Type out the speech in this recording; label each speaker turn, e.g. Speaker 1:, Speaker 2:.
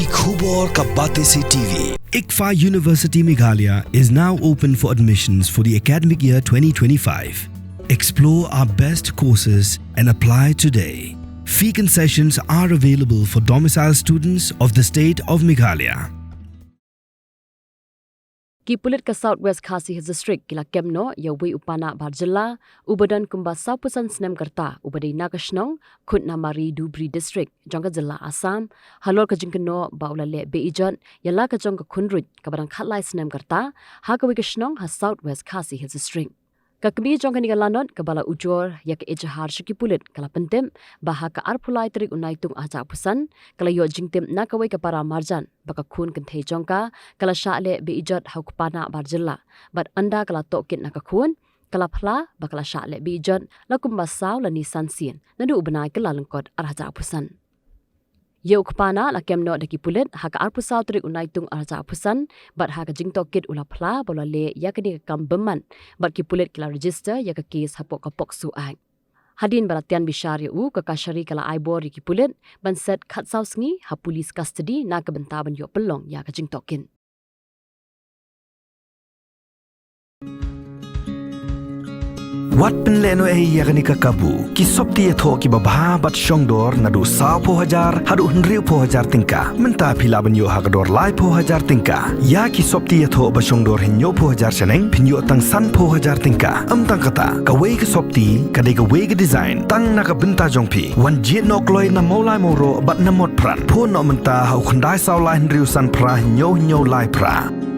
Speaker 1: Ki khubor ka bate se TV.
Speaker 2: ICFA University Meghalaya is now open for admissions for the academic year 2025. Explore our best courses and apply today. Fee concessions are available for domicile students of the state of Meghalaya.
Speaker 3: Ki Pulit ka Southwest Khasi District kila kemno yawi upana bar Jylla ubadan kumba saupusan snem karta ubadai nakashnong Khunruit Dubri District jongka Jylla Assam halor ka jingkeno baulale Be-Ijot Jylla ka jongka Khunruit ka barang khatlai snem karta hakawi kashnong ha Southwest Khasi District kakmi jongka nigalanot kabala ujor yak ejahar shiki Pulit kala pentem baha ka arpulai trik unaitung aja pusan kala yo jingtem nakawai ka para marjan baka khun kenthe jongka kala shale Be-Ijot haukpana bar Jylla bat anda kala tokit naka khun kala phla bakala shale Be-Ijot lakumba saw la ni Sien nadu ubanai kala lengkot arja pusan Yeu kepana la kemno daki Pulit haka arpusau trik unaitung arja pusan bat haka jingtokit ula phla bola le yakani kam beman bat ki Pulit kila register yaka kes hapok kapok Swkh Hadin balatian bishar u ka kashari kala aibor ki Pulit ban set khat sausngi ha police custody na ka bentaban yo pelong ya ka jingtokin
Speaker 2: Wat penleno yakani ka kabu ki sopti etho ki babha bat shongdor nadu sa po hajar hadu hnriu po hajar tingka menta philaban yo hagador lai po hajar tingka ya ki sopti etho ba shongdor hinyo po hajar chaneng phinyo tang san po hajar tingka amtang kata ka wei ka sopti ka de ka wei ka design tang na ka benta jongphi wan jet nok loi na molai moro bat na mot pran pho no menta hau khandai saw lai hnriu san pra hinyo lai pra